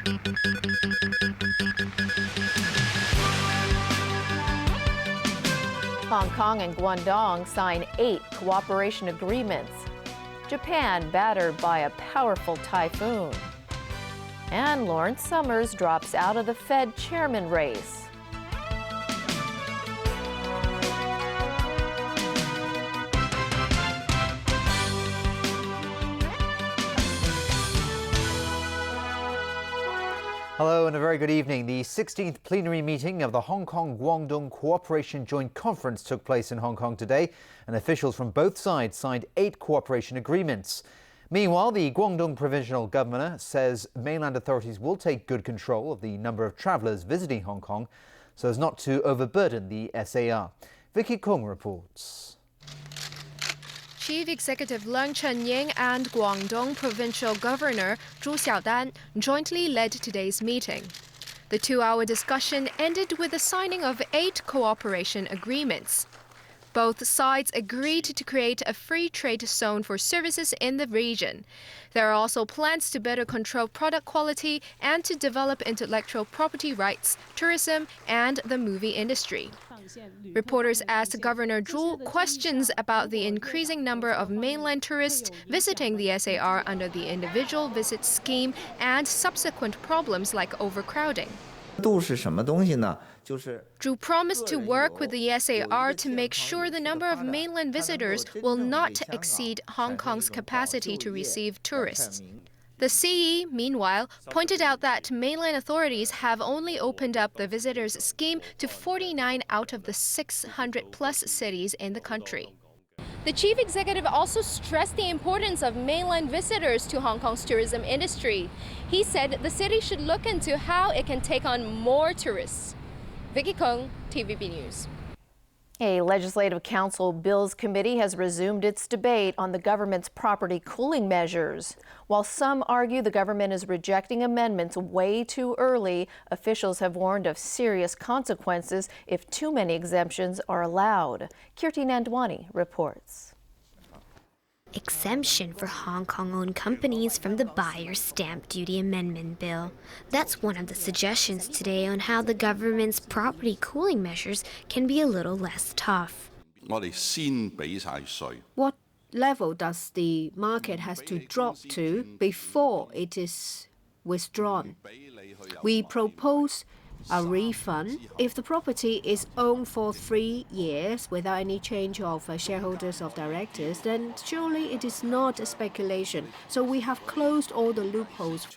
Hong Kong and Guangdong sign 8 cooperation agreements. Japan battered by a powerful typhoon. And Lawrence Summers drops out of the Fed chairman race. Hello and a very good evening. The 16th plenary meeting of the Hong Kong-Guangdong Cooperation Joint Conference took place in Hong Kong today, and officials from both sides signed 8 cooperation agreements. Meanwhile, the Guangdong Provincial Governor says mainland authorities will take good control of the number of travellers visiting Hong Kong so as not to overburden the SAR. Vicky Kung reports. Chief Executive Leung Chun-ying and Guangdong Provincial Governor Zhu Xiaodan jointly led today's meeting. The 2-hour discussion ended with the signing of 8 cooperation agreements. Both sides agreed to create a free trade zone for services in the region. There are also plans to better control product quality and to develop intellectual property rights, tourism, and the movie industry. Reporters asked Governor Zhu questions about the increasing number of mainland tourists visiting the SAR under the individual visit scheme and subsequent problems like overcrowding. Zhu promised to work with the SAR to make sure the number of mainland visitors will not exceed Hong Kong's capacity to receive tourists. The CE, meanwhile, pointed out that mainland authorities have only opened up the visitors scheme to 49 out of the 600-plus cities in the country. The chief executive also stressed the importance of mainland visitors to Hong Kong's tourism industry. He said the city should look into how it can take on more tourists. Vicky Kung, TVB News. A Legislative Council Bills Committee has resumed its debate on the government's property cooling measures. While some argue the government is rejecting amendments way too early, officials have warned of serious consequences if too many exemptions are allowed. Kirti Nandwani reports. Exemption for Hong Kong-owned companies from the Buyer's Stamp Duty Amendment Bill. That's one of the suggestions today on how the government's property cooling measures can be a little less tough. What level does the market has to drop to before it is withdrawn? We propose a refund if the property is owned for 3 years without any change of shareholders or directors, then surely it is not a speculation. So we have closed all the loopholes.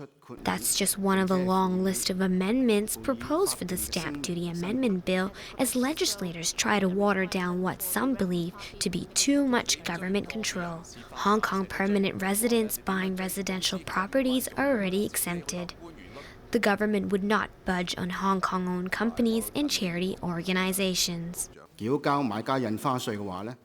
That's just one of a long list of amendments proposed for the Stamp Duty Amendment Bill as legislators try to water down what some believe to be too much government control. Hong Kong permanent residents buying residential properties are already exempted. The government would not budge on Hong Kong-owned companies and charity organizations.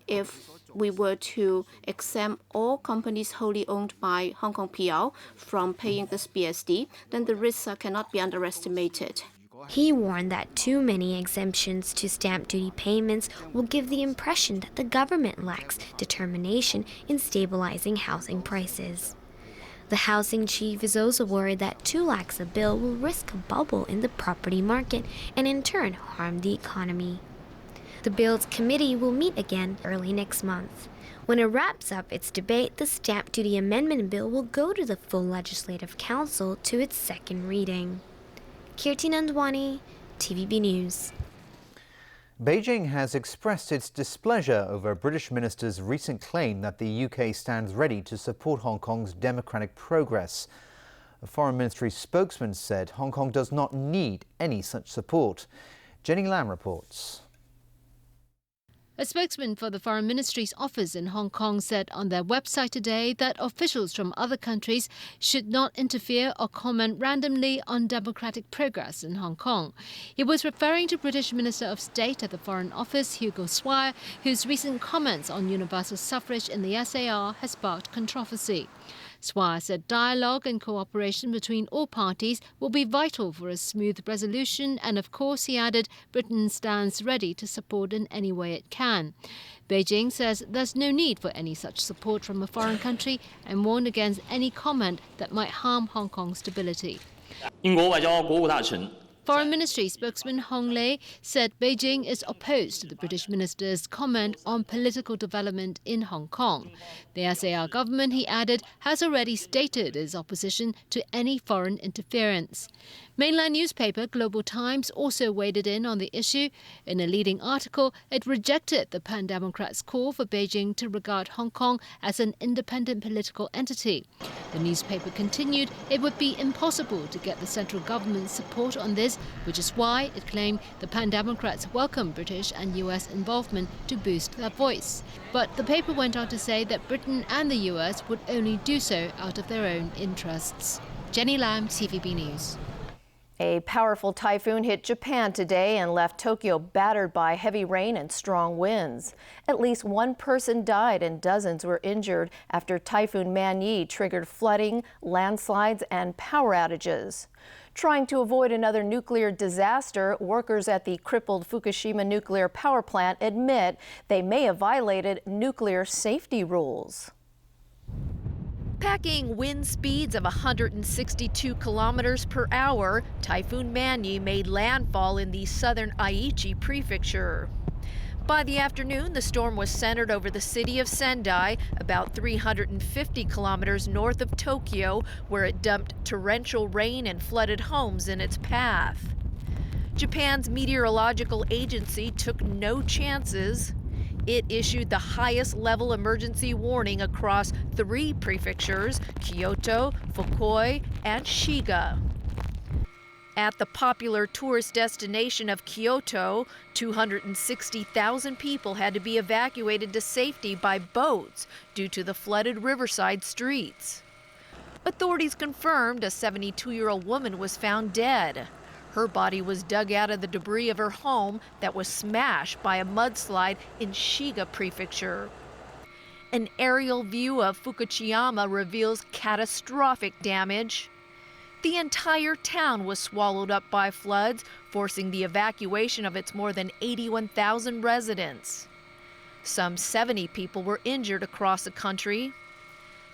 If we were to exempt all companies wholly owned by Hong Kong PL from paying this BSD, then the risks cannot be underestimated. He warned that too many exemptions to stamp duty payments will give the impression that the government lacks determination in stabilizing housing prices. The housing chief is also worried that too lax a bill will risk a bubble in the property market and in turn harm the economy. The Bills Committee will meet again early next month. When it wraps up its debate, the Stamp Duty Amendment Bill will go to the full Legislative Council to its second reading. Kirti Nandwani, TVB News. Beijing has expressed its displeasure over a British minister's recent claim that the UK stands ready to support Hong Kong's democratic progress. A Foreign Ministry spokesman said Hong Kong does not need any such support. Jenny Lam reports. A spokesman for the Foreign Ministry's office in Hong Kong said on their website today that officials from other countries should not interfere or comment randomly on democratic progress in Hong Kong. He was referring to British Minister of State at the Foreign Office, Hugo Swire, whose recent comments on universal suffrage in the SAR has sparked controversy. Swire said dialogue and cooperation between all parties will be vital for a smooth resolution, and of course, he added, Britain stands ready to support in any way it can. Beijing says there's no need for any such support from a foreign country and warned against any comment that might harm Hong Kong's stability. Foreign Ministry spokesman Hong Lei said Beijing is opposed to the British minister's comment on political development in Hong Kong. The SAR government, he added, has already stated its opposition to any foreign interference. Mainland newspaper Global Times also waded in on the issue. In a leading article, it rejected the Pan-Democrats' call for Beijing to regard Hong Kong as an independent political entity. The newspaper continued it would be impossible to get the central government's support on this, which is why it claimed the Pan-Democrats welcome British and US involvement to boost their voice. But the paper went on to say that Britain and the US would only do so out of their own interests. Jenny Lam, TVB News. A powerful typhoon hit Japan today and left Tokyo battered by heavy rain and strong winds. At least one person died and dozens were injured after Typhoon Manyi triggered flooding, landslides, and power outages. Trying to avoid another nuclear disaster, workers at the crippled Fukushima nuclear power plant admit they may have violated nuclear safety rules. Packing wind speeds of 162 kilometers per hour, Typhoon Manyi made landfall in the southern Aichi prefecture. By the afternoon, the storm was centered over the city of Sendai, about 350 kilometers north of Tokyo, where it dumped torrential rain and flooded homes in its path. Japan's meteorological agency took no chances. It issued the highest level emergency warning across 3 prefectures, Kyoto, Fukui, and Shiga. At the popular tourist destination of Kyoto, 260,000 people had to be evacuated to safety by boats due to the flooded riverside streets. Authorities confirmed a 72-year-old woman was found dead. Her body was dug out of the debris of her home that was smashed by a mudslide in Shiga Prefecture. An aerial view of Fukushima reveals catastrophic damage. The entire town was swallowed up by floods, forcing the evacuation of its more than 81,000 residents. Some 70 people were injured across the country.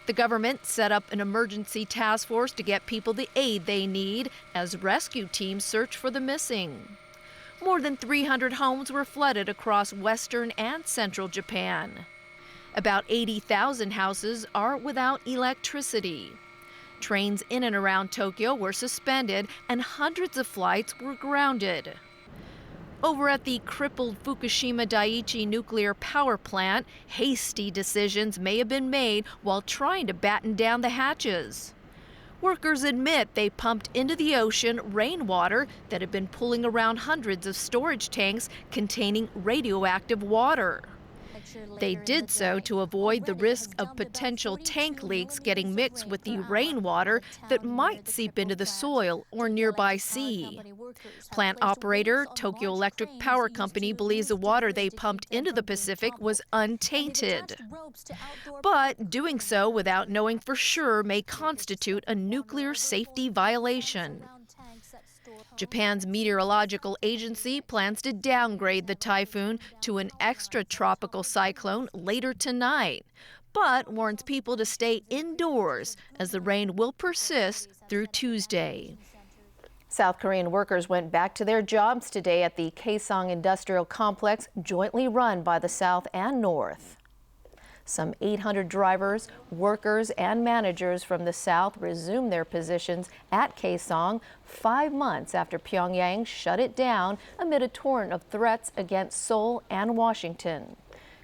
The government set up an emergency task force to get people the aid they need as rescue teams search for the missing. More than 300 homes were flooded across western and central Japan. About 80,000 houses are without electricity. Trains in and around Tokyo were suspended and hundreds of flights were grounded. Over at the crippled Fukushima Daiichi nuclear power plant, hasty decisions may have been made while trying to batten down the hatches. Workers admit they pumped into the ocean rainwater that had been pulling around hundreds of storage tanks containing radioactive water. They did so to avoid the risk of potential tank leaks getting mixed with the rainwater that might seep into the soil or nearby sea. Plant operator Tokyo Electric Power Company believes the water they pumped into the Pacific was untainted. But doing so without knowing for sure may constitute a nuclear safety violation. Japan's meteorological agency plans to downgrade the typhoon to an extratropical cyclone later tonight, but warns people to stay indoors as the rain will persist through Tuesday. South Korean workers went back to their jobs today at the Kaesong industrial complex, jointly run by the South and North. Some 800 drivers, workers, and managers from the South resumed their positions at Kaesong 5 months after Pyongyang shut it down amid a torrent of threats against Seoul and Washington.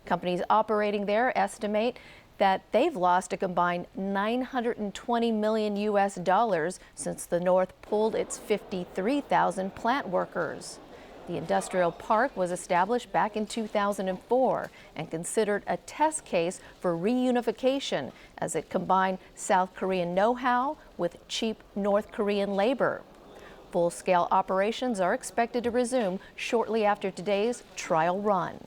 Companies operating there estimate that they've lost a combined $920 million since the North pulled its 53,000 plant workers. The industrial park was established back in 2004 and considered a test case for reunification as it combined South Korean know-how with cheap North Korean labor. Full-scale operations are expected to resume shortly after today's trial run.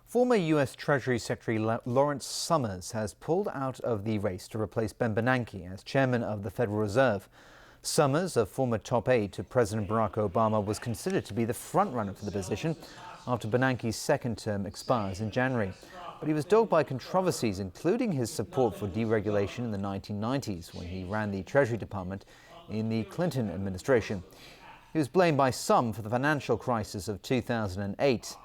Former U.S. Treasury Secretary Lawrence Summers has pulled out of the race to replace Ben Bernanke as chairman of the Federal Reserve. Summers, a former top aide to President Barack Obama, was considered to be the frontrunner for the position after Bernanke's second term expires in January. But he was dogged by controversies, including his support for deregulation in the 1990s when he ran the Treasury Department in the Clinton administration. He was blamed by some for the financial crisis of 2008.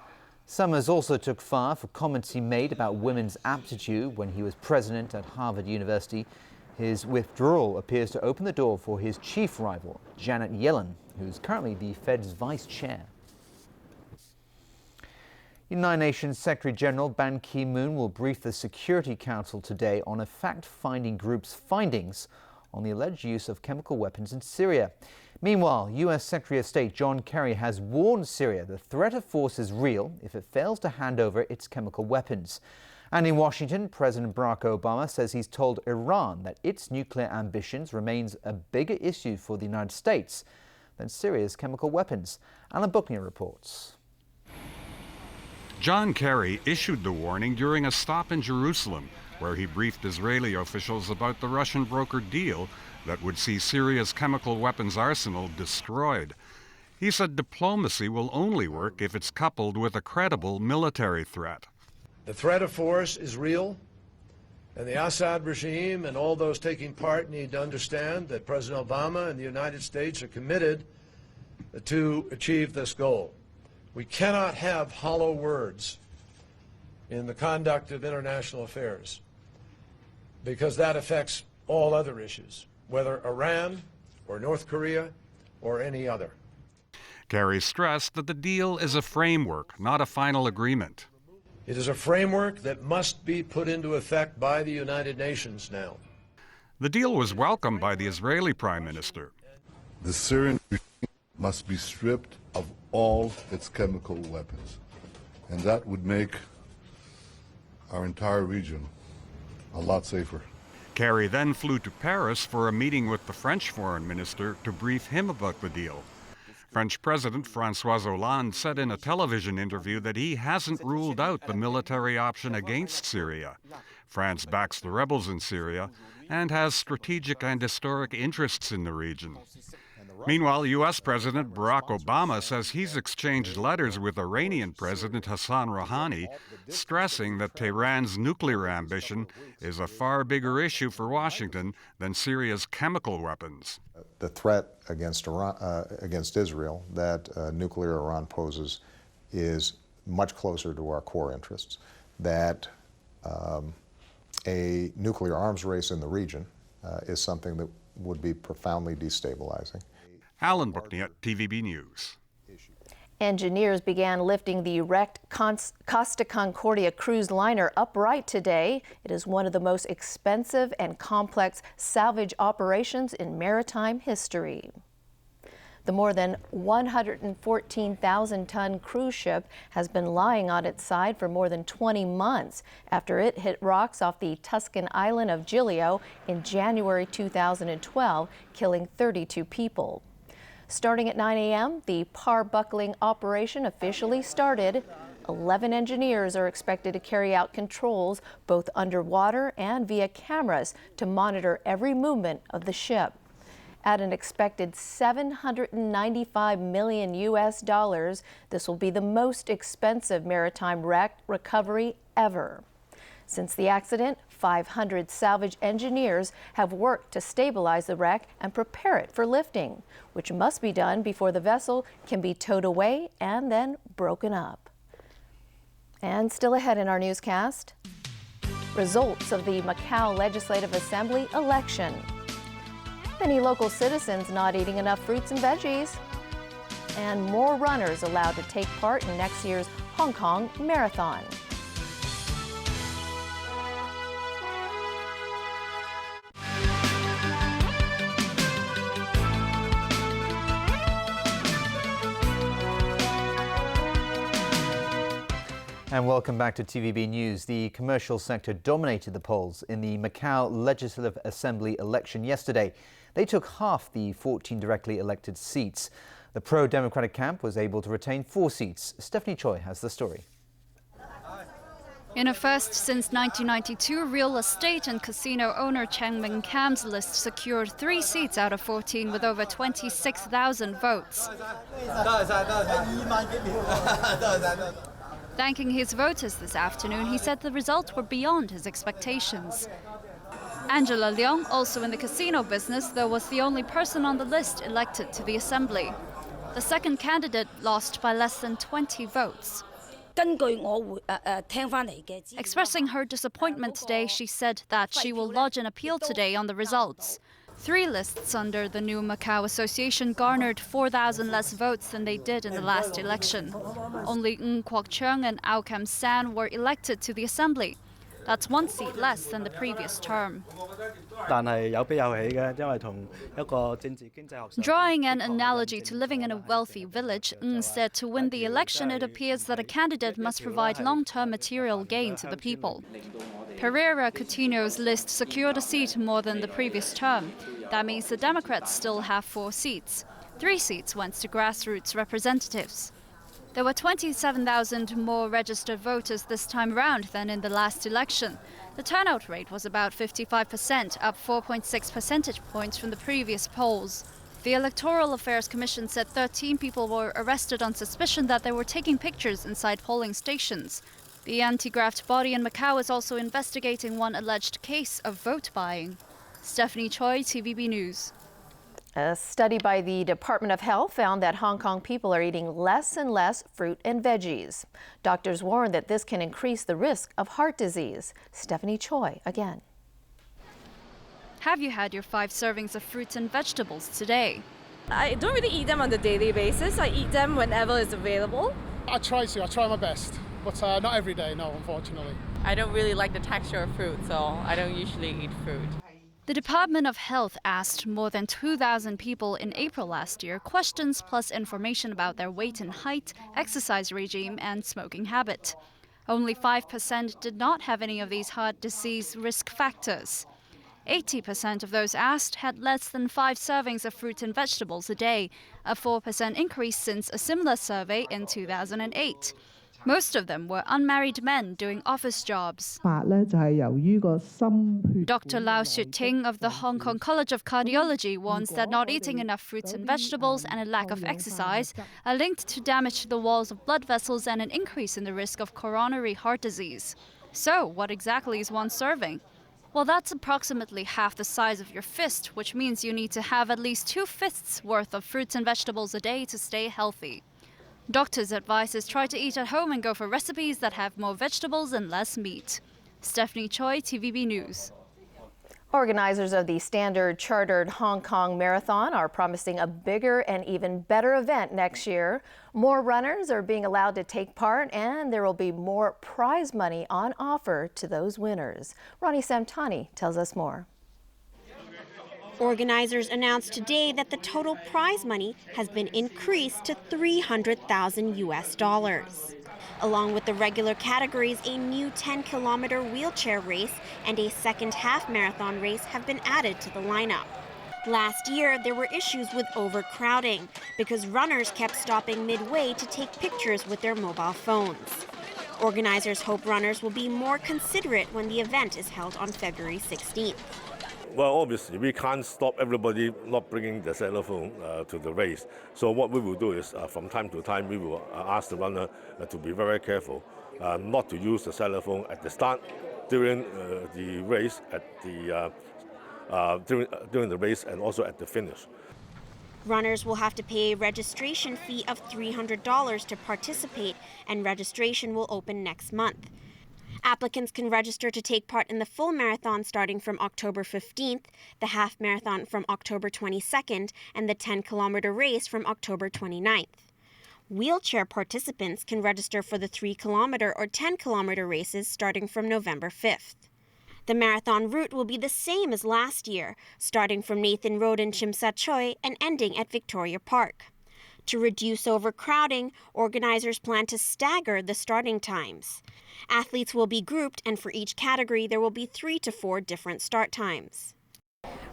Summers also took fire for comments he made about women's aptitude when he was president at Harvard University. His withdrawal appears to open the door for his chief rival, Janet Yellen, who's currently the Fed's vice chair. United Nations Secretary General Ban Ki-moon will brief the Security Council today on a fact-finding group's findings on the alleged use of chemical weapons in Syria. Meanwhile, U.S. Secretary of State John Kerry has warned Syria the threat of force is real if it fails to hand over its chemical weapons. And in Washington, President Barack Obama says he's told Iran that its nuclear ambitions remains a bigger issue for the United States than Syria's chemical weapons. Alan Buckner reports. John Kerry issued the warning during a stop in Jerusalem, where he briefed Israeli officials about the Russian brokered deal that would see Syria's chemical weapons arsenal destroyed. He said diplomacy will only work if it's coupled with a credible military threat. The threat of force is real, and the Assad regime and all those taking part need to understand that President Obama and the United States are committed to achieve this goal. We cannot have hollow words in the conduct of international affairs, because that affects all other issues, whether Iran or North Korea or any other. Kerry stressed that the deal is a framework, not a final agreement. It is a framework that must be put into effect by the United Nations now. The deal was welcomed by the Israeli Prime Minister. The Syrian regime must be stripped of all its chemical weapons, and that would make our entire region a lot safer. Kerry then flew to Paris for a meeting with the French foreign minister to brief him about the deal. French President François Hollande said in a television interview that he hasn't ruled out the military option against Syria. France backs the rebels in Syria and has strategic and historic interests in the region. Meanwhile, U.S. President Barack Obama says he's exchanged letters with Iranian President Hassan Rouhani, stressing that Tehran's nuclear ambition is a far bigger issue for Washington than Syria's chemical weapons. The threat against Israel that nuclear Iran poses is much closer to our core interests, that a nuclear arms race in the region is something that would be profoundly destabilizing. Alan Buckner, TVB News. Engineers began lifting the wrecked Costa Concordia cruise liner upright today. It is one of the most expensive and complex salvage operations in maritime history. The more than 114,000-ton cruise ship has been lying on its side for more than 20 months after it hit rocks off the Tuscan island of Giglio in January 2012, killing 32 people. Starting at 9 a.m., the par-buckling operation officially started. 11 engineers are expected to carry out controls both underwater and via cameras to monitor every movement of the ship. At an expected $795 million US, this will be the most expensive maritime wreck recovery ever. Since the accident, 500 salvage engineers have worked to stabilize the wreck and prepare it for lifting, which must be done before the vessel can be towed away and then broken up. And still ahead in our newscast, results of the Macau Legislative Assembly election. Many local citizens not eating enough fruits and veggies. And more runners allowed to take part in next year's Hong Kong Marathon. And welcome back to TVB News. The commercial sector dominated the polls in the Macau Legislative Assembly election yesterday. They took half the 14 directly elected seats. The pro-democratic camp was able to retain 4 seats. Stephanie Choi has the story. In a first since 1992, real estate and casino owner Chang Ming-kam's list secured 3 seats out of 14 with over 26,000 votes. Thanking his voters this afternoon, he said the results were beyond his expectations. Angela Leong, also in the casino business, though was the only person on the list elected to the assembly. The second candidate lost by less than 20 votes. Expressing her disappointment today, she said that she will lodge an appeal today on the results. 3 lists under the new Macau Association garnered 4,000 less votes than they did in the last election. Only Ng Kwok Cheung and Ao Kam San were elected to the assembly. That's 1 seat less than the previous term. Drawing an analogy to living in a wealthy village, Ng said to win the election, it appears that a candidate must provide long-term material gain to the people. Pereira Coutinho's list secured a seat more than the previous term. That means the Democrats still have 4 seats. 3 seats went to grassroots representatives. There were 27,000 more registered voters this time around than in the last election. The turnout rate was about 55%, up 4.6 percentage points from the previous polls. The Electoral Affairs Commission said 13 people were arrested on suspicion that they were taking pictures inside polling stations. The anti-graft body in Macau is also investigating one alleged case of vote buying. Stephanie Choi, TVB News. A study by the Department of Health found that Hong Kong people are eating less and less fruit and veggies. Doctors warn that this can increase the risk of heart disease. Stephanie Choi again. Have you had your 5 servings of fruits and vegetables today? I don't really eat them on a daily basis. I eat them whenever it's available. I try my best, but not every day, no, unfortunately. I don't really like the texture of fruit, so I don't usually eat fruit. The Department of Health asked more than 2,000 people in April last year questions plus information about their weight and height, exercise regime, and smoking habit. Only 5% did not have any of these heart disease risk factors. 80% of those asked had less than 5 servings of fruit and vegetables a day, a 4% increase since a similar survey in 2008. Most of them were unmarried men doing office jobs. Dr. Lau Xueting of the Hong Kong College of Cardiology warns that not eating enough fruits and vegetables and a lack of exercise are linked to damage to the walls of blood vessels and an increase in the risk of coronary heart disease. So, what exactly is one serving? Well, that's approximately half the size of your fist, which means you need to have at least 2 fists worth of fruits and vegetables a day to stay healthy. Doctors' advice is try to eat at home and go for recipes that have more vegetables and less meat. Stephanie Choi, TVB News. Organizers of the Standard Chartered Hong Kong Marathon are promising a bigger and even better event next year. More runners are being allowed to take part, and there will be more prize money on offer to those winners. Ronnie Samtani tells us more. Organizers announced today that the total prize money has been increased to $300,000 US. Along with the regular categories, a new 10-kilometer wheelchair race and a second half marathon race have been added to the lineup. Last year, there were issues with overcrowding because runners kept stopping midway to take pictures with their mobile phones. Organizers hope runners will be more considerate when the event is held on February 16th. Well, obviously, we can't stop everybody not bringing their cell phone to the race. So what we will do is, from time to time, we will ask the runner to be very careful, not to use the cell phone at the start, during the race, during the race, and also at the finish. Runners will have to pay a registration fee of $300 to participate, and registration will open next month. Applicants can register to take part in the full marathon starting from October 15th, the half marathon from October 22nd, and the 10-kilometer race from October 29th. Wheelchair participants can register for the 3-kilometer or 10-kilometer races starting from November 5th. The marathon route will be the same as last year, starting from Nathan Road in Tsim Sha Tsui and ending at Victoria Park. To reduce overcrowding, organizers plan to stagger the starting times. Athletes will be grouped, and for each category, there will be 3 to 4 different start times.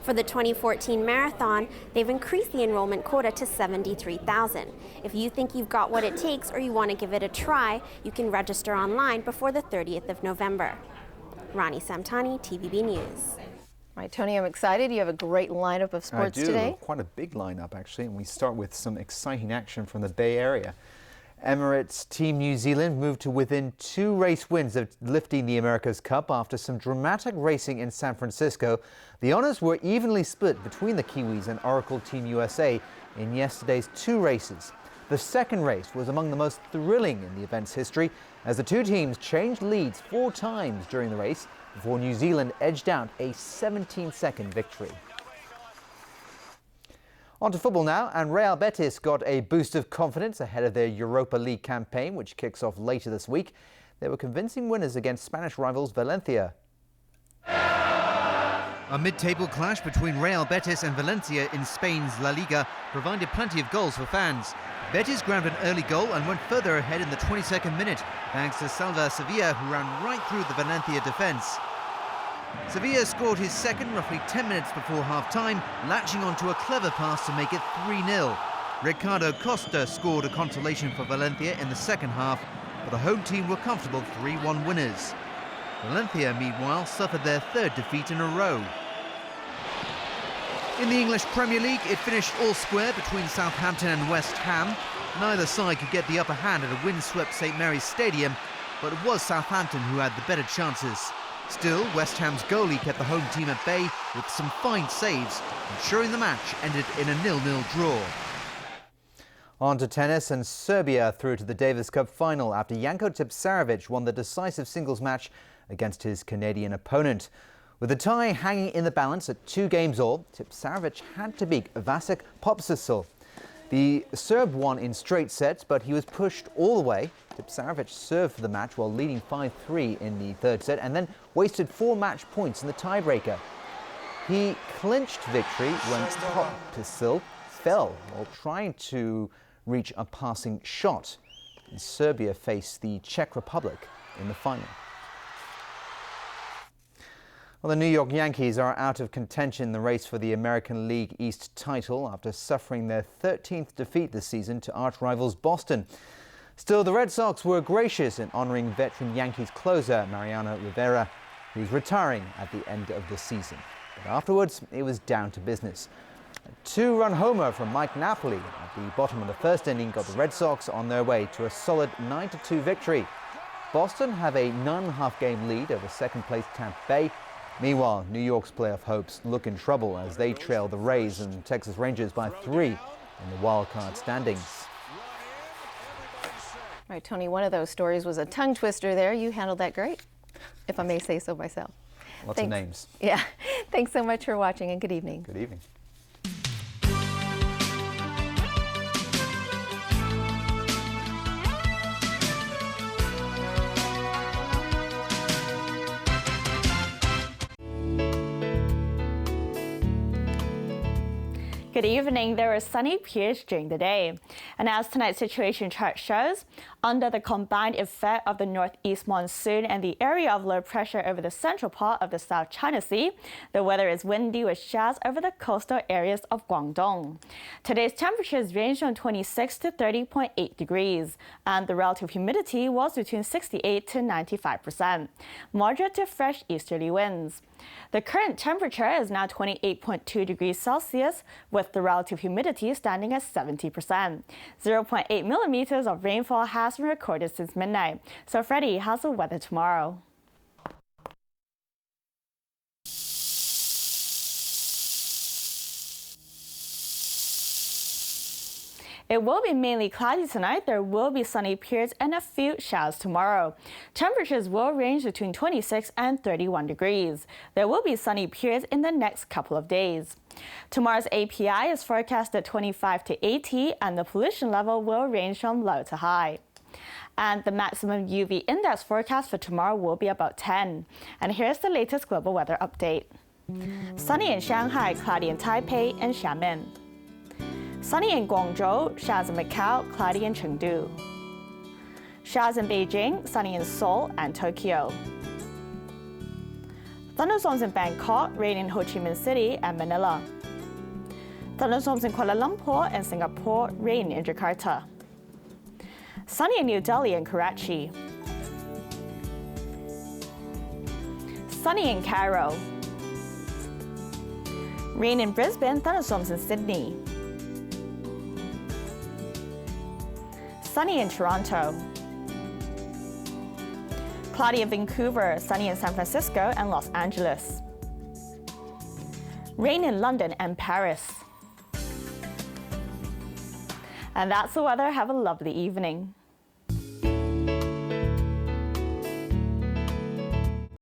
For the 2014 marathon, they've increased the enrollment quota to 73,000. If you think you've got what it takes or you want to give it a try, you can register online before the 30th of November. Ronnie Samtani, TVB News. All right, Tony, I'm excited. You have a great lineup of sports today. Quite a big lineup, actually, and we start with some exciting action from the Bay Area. Emirates Team New Zealand moved to within 2 race wins of lifting the America's Cup after some dramatic racing in San Francisco. The honours were evenly split between the Kiwis and Oracle Team USA in yesterday's 2 races. The second race was among the most thrilling in the event's history, as the 2 teams changed leads 4 times during the race before New Zealand edged out a 17-second victory. On to football now, and Real Betis got a boost of confidence ahead of their Europa League campaign, which kicks off later this week. They were convincing winners against Spanish rivals Valencia. A mid-table clash between Real Betis and Valencia in Spain's La Liga provided plenty of goals for fans. Betis grabbed an early goal and went further ahead in the 22nd minute, thanks to Salvage Sevilla, who ran right through the Valencia defence. Sevilla scored his second roughly 10 minutes before half-time, latching onto a clever pass to make it 3-0. Ricardo Costa scored a consolation for Valencia in the second half, but the home team were comfortable 3-1 winners. Valencia, meanwhile, suffered their 3rd defeat in a row. In the English Premier League, it finished all square between Southampton and West Ham. Neither side could get the upper hand at a windswept St Mary's Stadium, but it was Southampton who had the better chances. Still, West Ham's goalie kept the home team at bay with some fine saves, ensuring the match ended in a 0-0 draw. On to tennis, and Serbia through to the Davis Cup final after Janko Tipsarevic won the decisive singles match against his Canadian opponent. With the tie hanging in the balance at 2 games all, Tipsarevic had to beat Vasek Popsisil. The Serb won in straight sets, but he was pushed all the way. Tipsarevic served for the match while leading 5-3 in the 3rd set and then wasted 4 match points in the tiebreaker. He clinched victory when Popsisil fell while trying to reach a passing shot. And Serbia faced the Czech Republic in the final. Well, the New York Yankees are out of contention in the race for the American League East title after suffering their 13th defeat this season to arch rivals Boston. Still, the Red Sox were gracious in honouring veteran Yankees closer Mariano Rivera, who's retiring at the end of the season. But afterwards, it was down to business. A 2-run homer from Mike Napoli at the bottom of the 1st inning got the Red Sox on their way to a solid 9-2 victory. Boston have a 9.5-game lead over second-place Tampa Bay. Meanwhile, New York's playoff hopes look in trouble as they trail the Rays and Texas Rangers by 3 in the wildcard standings. Right, Tony, one of those stories was a tongue twister there. You handled that great, if I may say so myself. Lots of names. Yeah. Thanks so much for watching, and good evening. Good evening. Good evening. There are sunny periods during the day. And as tonight's situation chart shows, under the combined effect of the northeast monsoon and the area of low pressure over the central part of the South China Sea, the weather is windy with showers over the coastal areas of Guangdong. Today's temperatures range from 26 to 30.8 degrees, and the relative humidity was between 68 to 95%. Moderate to fresh easterly winds. The current temperature is now 28.2 degrees Celsius, with the relative humidity standing at 70%. 0.8 millimeters of rainfall has been recorded since midnight. So Freddie, how's the weather tomorrow? It will be mainly cloudy tonight. There will be sunny periods and a few showers tomorrow. Temperatures will range between 26 and 31 degrees. There will be sunny periods in the next couple of days. Tomorrow's API is forecast at 25 to 80, and the pollution level will range from low to high. And the maximum UV index forecast for tomorrow will be about 10. And here's the latest global weather update. Sunny in Shanghai, cloudy in Taipei and Xiamen. Sunny in Guangzhou, showers in Macau, cloudy in Chengdu. Showers in Beijing, sunny in Seoul and Tokyo. Thunderstorms in Bangkok, rain in Ho Chi Minh City and Manila. Thunderstorms in Kuala Lumpur and Singapore, rain in Jakarta. Sunny in New Delhi and Karachi. Sunny in Cairo. Rain in Brisbane, thunderstorms in Sydney. sunny in Toronto. Cloudy in Vancouver, sunny in San Francisco and Los Angeles. Rain in London and Paris. And that's the weather. Have a lovely evening.